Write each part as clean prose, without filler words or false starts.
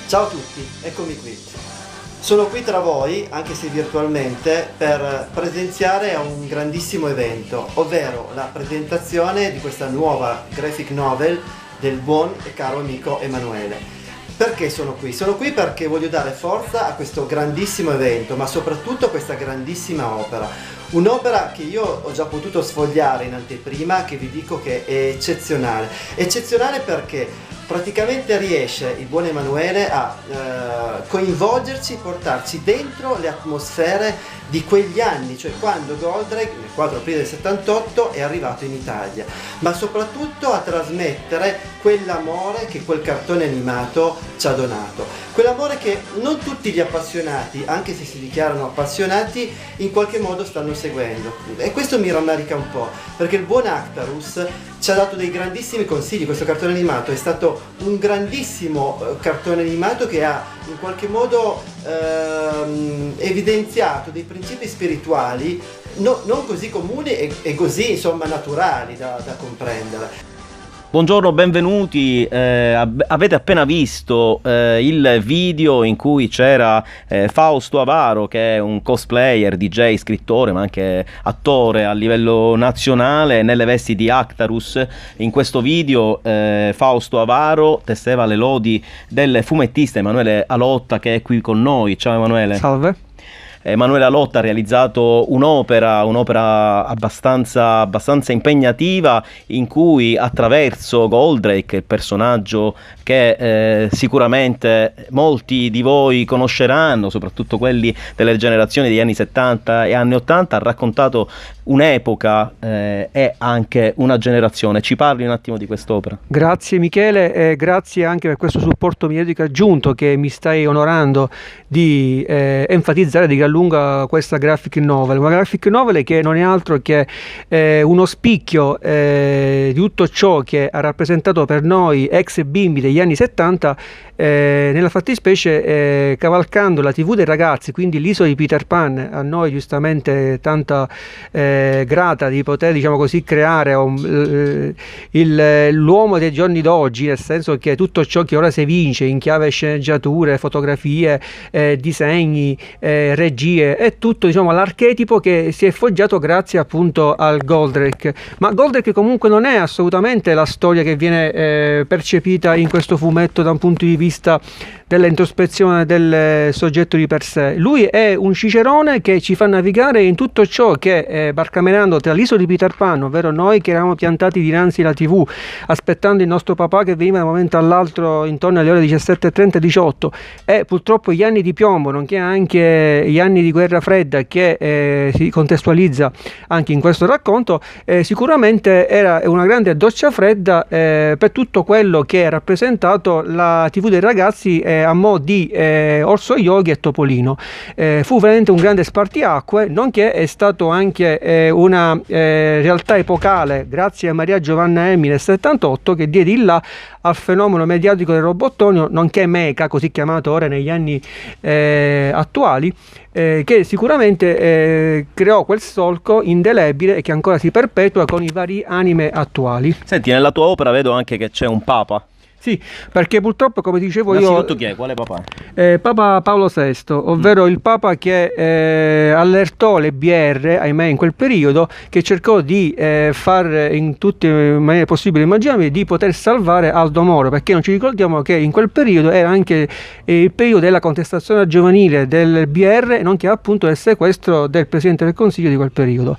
Ciao a tutti, eccomi qui. Sono qui tra voi, anche se virtualmente, per presenziare a un grandissimo evento, ovvero la presentazione di questa nuova graphic novel del buon e caro amico Emanuele. Perché sono qui? Sono qui perché voglio dare forza a questo grandissimo evento, ma soprattutto a questa grandissima opera. Un'opera che io ho già potuto sfogliare in anteprima, che vi dico che è eccezionale. Eccezionale perché praticamente riesce il buon Emanuele a coinvolgerci, portarci dentro le atmosfere di quegli anni, cioè quando Goldrake nel 4 aprile del 78 è arrivato in Italia, ma soprattutto a trasmettere quell'amore che quel cartone animato ci ha donato, quell'amore che non tutti gli appassionati, anche se si dichiarano appassionati, in qualche modo stanno seguendo, e questo mi rammarica un po', perché il buon Actarus ci ha dato dei grandissimi consigli. Questo cartone animato è stato un grandissimo cartone animato che ha in qualche modo evidenziato dei principi spirituali non così comuni e così insomma naturali da comprendere. Buongiorno, benvenuti. Avete appena visto il video in cui c'era Fausto Avaro, che è un cosplayer, DJ, scrittore ma anche attore a livello nazionale, nelle vesti di Actarus. In questo video Fausto Avaro tesseva le lodi del fumettista Emanuele Alotta, che è qui con noi. Ciao Emanuele. Salve. Emanuele Alotta ha realizzato un'opera abbastanza impegnativa, in cui attraverso Goldrake, il personaggio che sicuramente molti di voi conosceranno, soprattutto quelli delle generazioni degli anni 70 e anni 80, ha raccontato un'epoca e anche una generazione. Ci parli un attimo di quest'opera? Grazie Michele, e grazie anche per questo supporto mediatico aggiunto che mi stai onorando di enfatizzare di gran lunga questa graphic novel. Una graphic novel che non è altro che uno spicchio di tutto ciò che ha rappresentato per noi ex bimbi degli anni 70, nella fattispecie cavalcando la TV dei ragazzi, quindi l'isola di Peter Pan, a noi giustamente tanta grata di poter, diciamo così, creare l'uomo dei giorni d'oggi, nel senso che tutto ciò che ora si evince in chiave sceneggiature, fotografie, disegni, regie, è tutto, diciamo, l'archetipo che si è foggiato grazie appunto al Goldrake. Ma Goldrake comunque non è assolutamente la storia che viene percepita in questo fumetto da un punto di vista dell'introspezione del soggetto di per sé. Lui è un cicerone che ci fa navigare in tutto ciò che, barcamenando tra l'isola di Peter Pan, ovvero noi che eravamo piantati dinanzi alla TV aspettando il nostro papà che veniva da un momento all'altro intorno alle ore 17:30 e 18, e purtroppo gli anni di piombo, nonché anche gli anni di guerra fredda che si contestualizza anche in questo racconto, sicuramente era una grande doccia fredda per tutto quello che ha rappresentato la TV dei ragazzi a mo' di Orso Yogi e Topolino. Fu veramente un grande spartiacque, nonché è stato anche una realtà epocale grazie a Maria Giovanna Emmi nel 78, che diede il là al fenomeno mediatico del robottonio, nonché Mecha, così chiamato ora negli anni attuali, che sicuramente creò quel solco indelebile e che ancora si perpetua con i vari anime attuali. Senti, nella tua opera vedo anche che c'è un papa. Sì, perché purtroppo, come dicevo io... Innanzitutto chi è? Quale papà? Papa Paolo VI, ovvero il papa che allertò le BR, ahimè, in quel periodo, che cercò di far in tutte le maniere possibili e immaginabili di poter salvare Aldo Moro, perché non ci ricordiamo che in quel periodo era anche il periodo della contestazione giovanile del BR, nonché appunto del sequestro del Presidente del Consiglio di quel periodo.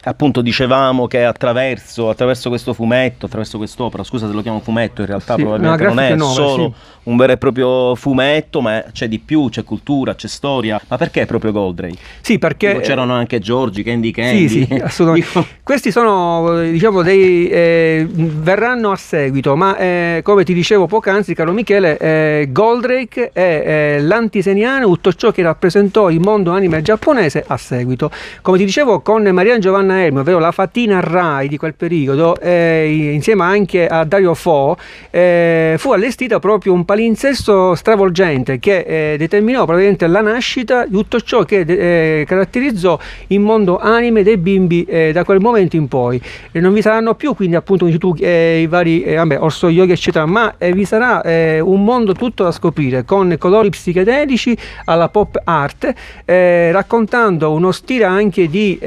Appunto dicevamo che attraverso questo fumetto, attraverso quest'opera, scusa se lo chiamo fumetto, in realtà sì, probabilmente non è solo sì, un vero e proprio fumetto, ma c'è di più, c'è cultura, c'è storia. Ma perché proprio Goldrake? Sì, perché tipo, c'erano anche Giorgi, Candy. Sì, assolutamente. Questi sono, diciamo, verranno a seguito, ma come ti dicevo poc'anzi, caro Michele, Goldrake è l'antiseniano, tutto ciò che rappresentò il mondo anime giapponese a seguito. Come ti dicevo, con Maria Giovanna Giovanna Elmi, ovvero la fatina Rai di quel periodo, insieme anche a Dario Fo, fu allestita proprio un palinsesto stravolgente che determinò probabilmente la nascita di tutto ciò che caratterizzò il mondo anime dei bimbi da quel momento in poi. Non vi saranno più, quindi appunto dici tu, i vari Orso Yogi eccetera, ma vi sarà un mondo tutto da scoprire, con colori psichedelici alla pop art, raccontando uno stile anche di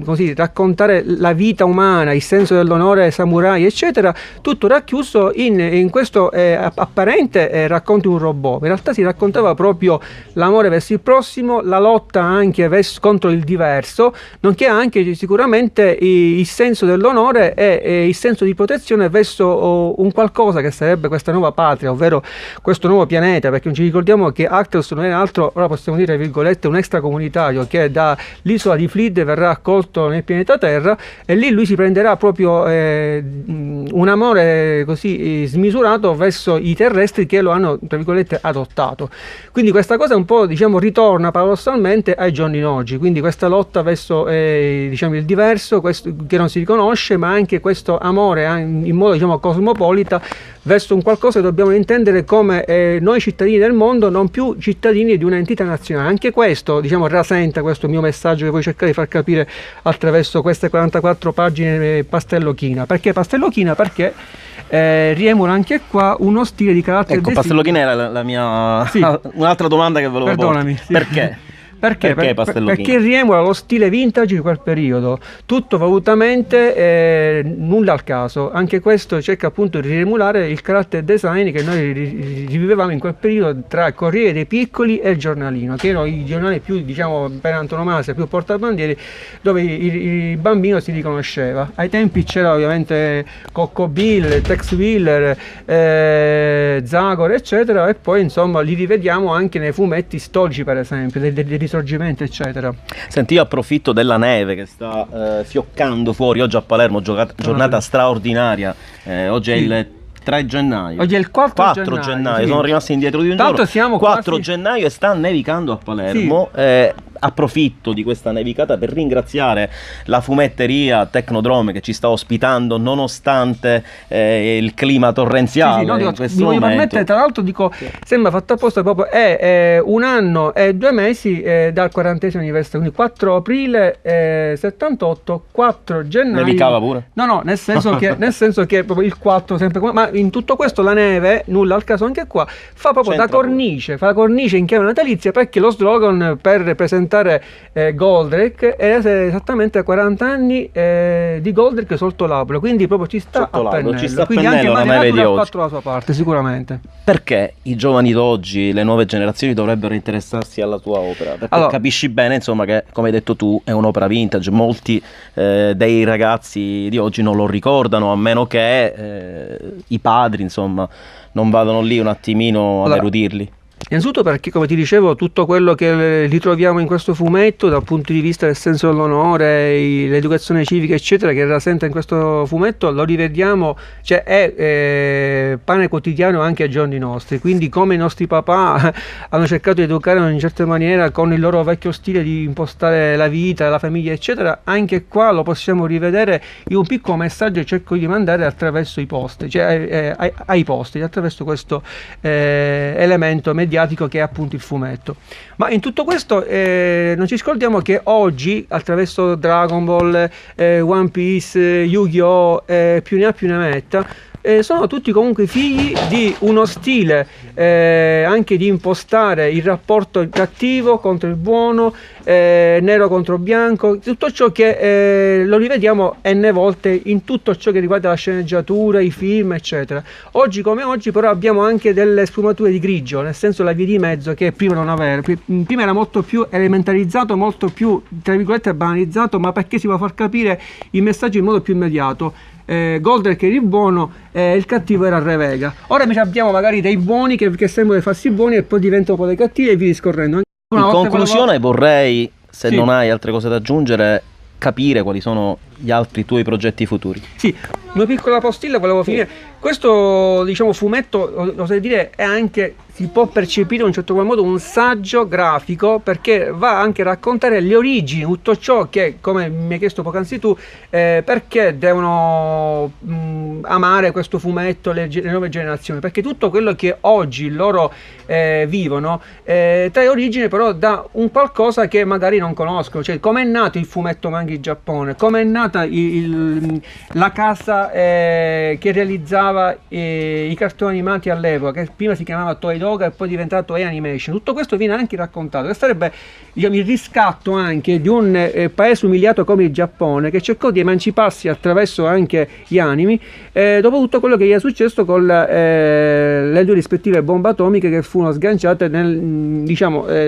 così, raccontare la vita umana, il senso dell'onore samurai eccetera, tutto racchiuso in questo apparente racconto di un robot. In realtà si raccontava proprio l'amore verso il prossimo, la lotta anche contro il diverso, nonché anche sicuramente il senso dell'onore e il senso di protezione verso un qualcosa che sarebbe questa nuova patria, ovvero questo nuovo pianeta, perché non ci ricordiamo che Arctos non è altro, ora possiamo dire virgolette, un extracomunitario che dall'isola di Flid verrà accolto nel pianeta Terra, e lì lui si prenderà proprio un amore così smisurato verso i terrestri che lo hanno, tra virgolette, adottato. Quindi questa cosa un po', diciamo, ritorna paradossalmente ai giorni d'oggi, quindi questa lotta verso diciamo il diverso, questo che non si riconosce, ma anche questo amore in modo, diciamo, cosmopolita verso un qualcosa che dobbiamo intendere come noi cittadini del mondo, non più cittadini di un'entità nazionale. Anche questo, diciamo, rasenta questo mio messaggio che voglio cercare di far capire attraverso queste 44 pagine Pastellochina. Perché Pastellochina? Perché riemula anche qua uno stile di carattere. Ecco, Pastellochina era la mia sì. Un'altra domanda che volevo Perdonami, porre. sì. Perché? Perché riemula lo stile vintage di quel periodo, tutto volutamente, nulla al caso. Anche questo cerca appunto di riemulare il character design che noi rivivevamo in quel periodo tra il Corriere dei Piccoli e il Giornalino, che erano i giornali più, diciamo, per antonomasia, più portabandiere, dove il bambino si riconosceva. Ai tempi c'era ovviamente Coco Bill, Tex Willer, Zagor eccetera, e poi insomma li rivediamo anche nei fumetti storici, per esempio, dei risorgimento eccetera. Senti, io approfitto della neve che sta fioccando fuori oggi a Palermo, giornata straordinaria, oggi è il 3 gennaio. Oggi è il 4 gennaio. Sì. Sono rimasti indietro di un Tanto giorno. siamo 4 quasi... gennaio e sta nevicando a Palermo. Sì. Approfitto di questa nevicata per ringraziare la fumetteria Tecnodrome che ci sta ospitando nonostante il clima torrenziale. Sì, in questo mi voglio momento. permettere, tra l'altro dico, sembra fatto apposta, proprio è 1 anno e 2 mesi dal 40° anniversario, quindi 4 aprile 78, 4 gennaio. Nevicava pure? No, nel senso che proprio il 4 sempre come, ma in tutto questo la neve, nulla al caso anche qua, fa proprio da cornice, fa la cornice in chiave natalizia, perché lo slogan per presentare Goldrake è esattamente a 40 anni di Goldrake sotto l'albero, quindi proprio ci sta a pennello, quindi anche Madre Natura ha fatto la sua parte sicuramente. Perché i giovani d'oggi, le nuove generazioni dovrebbero interessarsi alla tua opera? Perché allora, capisci bene insomma che, come hai detto tu, è un'opera vintage, molti dei ragazzi di oggi non lo ricordano, a meno che i padri insomma non vadano lì un attimino ad erudirli. Innanzitutto perché, come ti dicevo, tutto quello che ritroviamo in questo fumetto dal punto di vista del senso dell'onore, l'educazione civica eccetera, che rasenta in questo fumetto, lo rivediamo, cioè è pane quotidiano anche ai giorni nostri. Quindi come i nostri papà hanno cercato di educare in una certa maniera con il loro vecchio stile di impostare la vita, la famiglia eccetera, anche qua lo possiamo rivedere in un piccolo messaggio che cerco di mandare attraverso i post, cioè ai post, attraverso questo elemento mediatico che è appunto il fumetto. Ma in tutto questo non ci scordiamo che oggi attraverso Dragon Ball, One Piece, Yu-Gi-Oh! Più ne ha più ne metta, sono tutti comunque figli di uno stile anche di impostare il rapporto cattivo contro il buono, nero contro bianco, tutto ciò che lo rivediamo n volte in tutto ciò che riguarda la sceneggiatura, i film eccetera. Oggi come oggi però abbiamo anche delle sfumature di grigio, nel senso la via di mezzo che prima non aveva, prima era molto più elementarizzato, molto più tra virgolette banalizzato, ma perché si può far capire il messaggio in modo più immediato. Goldrake era il buono, il cattivo era Re Vega. Ora invece abbiamo magari dei buoni che sembrano farsi buoni e poi diventano un po' dei cattivi e via discorrendo. In conclusione vorrei, se non hai altre cose da aggiungere, capire quali sono gli altri tuoi progetti futuri? Sì, una piccola postilla volevo finire. Questo, diciamo, fumetto, oserei dire, è anche, si può percepire in un certo qual modo un saggio grafico, perché va anche a raccontare le origini, tutto ciò che, come mi hai chiesto poc'anzi tu, perché devono amare questo fumetto le nuove generazioni, perché tutto quello che oggi loro vivono trae origine però da un qualcosa che magari non conoscono, cioè come è nato il fumetto manga in Giappone, come è nata la casa che realizzava i cartoni animati all'epoca, che prima si chiamava Toei Doga e poi è diventato Toei Animation. Tutto questo viene anche raccontato, che sarebbe, diciamo, il riscatto anche di un paese umiliato come il Giappone, che cercò di emanciparsi attraverso anche gli anime, dopo tutto quello che gli è successo con le due rispettive bombe atomiche che furono sganciate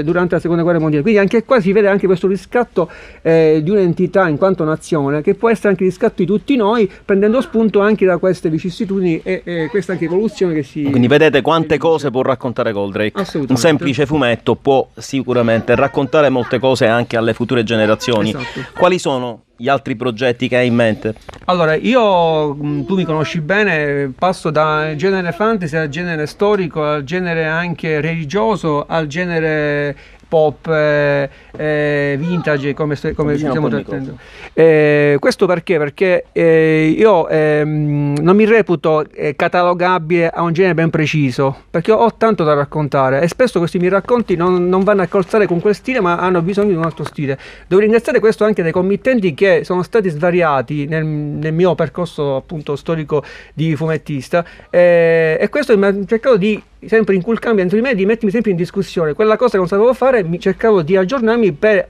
durante la seconda guerra mondiale. Quindi anche qua si vede anche questo riscatto di un'entità in quanto nazione, che può essere anche il riscatto di tutti noi, prendendo spunto anche da queste vicissitudini e questa anche evoluzione che si... Quindi vedete quante cose può raccontare Goldrake. Un semplice fumetto può sicuramente raccontare molte cose anche alle future generazioni. Esatto. Quali sono gli altri progetti che hai in mente? Allora, io, tu mi conosci bene, passo da genere fantasy al genere storico, al genere anche religioso, al genere pop, vintage, come stiamo trattando. Questo perché? Perché io non mi reputo catalogabile a un genere ben preciso, perché ho tanto da raccontare e spesso questi miei racconti non vanno a calzare con quel stile, ma hanno bisogno di un altro stile. Devo ringraziare questo anche dei committenti che sono stati svariati nel mio percorso appunto storico di fumettista, e questo mi ha cercato di sempre inculcarmi dentro di me, di mettermi sempre in discussione. Quella cosa che non sapevo fare, cercavo di aggiornarmi per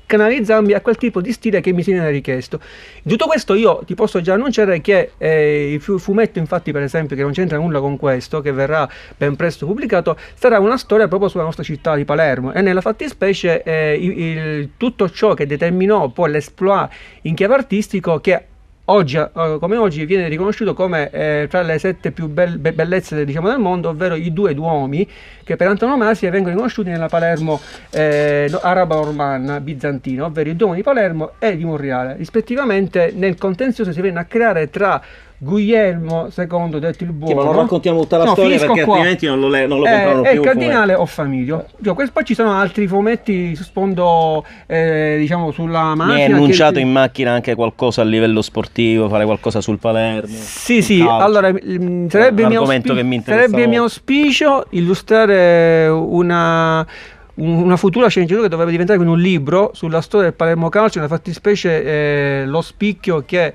canalizzarmi a quel tipo di stile che mi si viene richiesto. In tutto questo io ti posso già annunciare che il fumetto, infatti, per esempio, che non c'entra nulla con questo, che verrà ben presto pubblicato, sarà una storia proprio sulla nostra città di Palermo, e nella fattispecie tutto ciò che determinò poi l'esploit in chiave artistico, che oggi, come oggi, viene riconosciuto come tra le 7 più bellezze, diciamo, del mondo, ovvero i due Duomi, che per antonomasia vengono riconosciuti nella Palermo arabo-normanna bizantina, ovvero il Duomo di Palermo e di Monreale. Rispettivamente nel contenzioso si viene a creare tra Guglielmo II, detto il Buono. Sì, ma non raccontiamo tutta la storia, perché qua. Altrimenti non lo comprano più. E il Cardinale o Famiglio. Poi ci sono altri fumetti su sfondo, diciamo, sulla macchina. Mi hai annunciato in macchina anche qualcosa a livello sportivo, fare qualcosa sul Palermo. Sì, allora sarebbe il mio auspicio illustrare una futura sceneggiatura che dovrebbe diventare quindi un libro sulla storia del Palermo Calcio, nella fattispecie lo spicchio che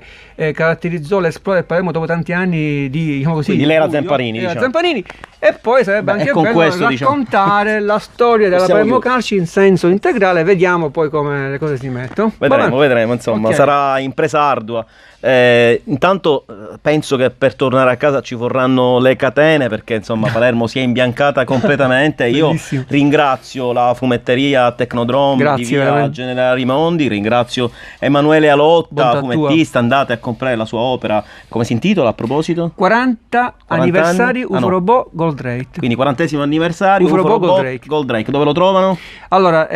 caratterizzò l'esploit del Palermo dopo tanti anni di, diciamo così, di l'era Zamparini, Zamparini, e poi sarebbe anche bello questo, raccontare la storia della Palermo Calcio in senso integrale. Vediamo poi come le cose si mettono. Vedremo, insomma, okay. Sarà impresa ardua. Intanto penso che per tornare a casa ci vorranno le catene, perché insomma Palermo si è imbiancata completamente. Io ringrazio la fumetteria Tecnodrome di via Generale Rimondi, ringrazio Emanuele Alotta, fumettista. Andate a comprare la sua opera, come si intitola a proposito? 40 anniversari UFO Robot Goldrake. Quindi 40° anniversario UFO Robot Goldrake. Dove lo trovano? Allora,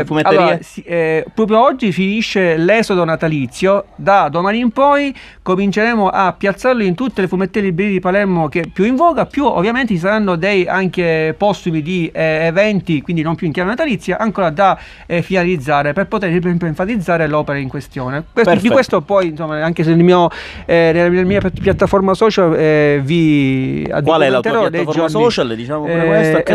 fumetterie? proprio oggi finisce l'esodo natalizio. Da domani in poi cominceremo a piazzarlo in tutte le fumetterie librerie di Palermo che più in voga, più ovviamente ci saranno dei anche postumi di eventi, quindi non più in chiave natalizia, ancora da finalizzare per poter enfatizzare l'opera in questione. Di questo poi, insomma, anche se nella mia piattaforma social Qual è la tua piattaforma social? Diciamo pure questo, che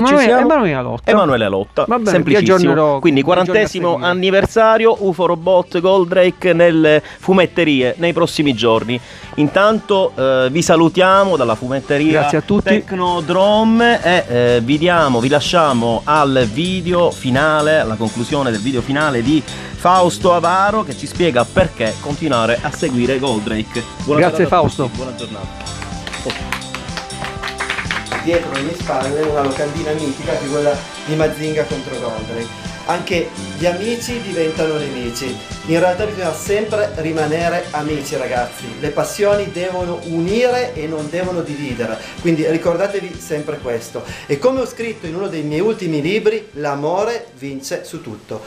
Emanuele Alotta. Semplicissimo. Quindi 40° anniversario UFO Robot Goldrake nelle fumetterie nei prossimi giorni. Intanto vi salutiamo dalla fumetteria Grazie a tutti. Tecnodrome e vi lasciamo al video finale, alla conclusione del video finale di Fausto Avaro, che ci spiega perché continuare a seguire Goldrake. Grazie Fausto. Buona giornata. Dietro le mie spalle una locandina mitica che è quella di Mazinga contro Goldrake. Anche gli amici diventano nemici. In realtà bisogna sempre rimanere amici, ragazzi. Le passioni devono unire e non devono dividere. Quindi ricordatevi sempre questo. E come ho scritto in uno dei miei ultimi libri, l'amore vince su tutto.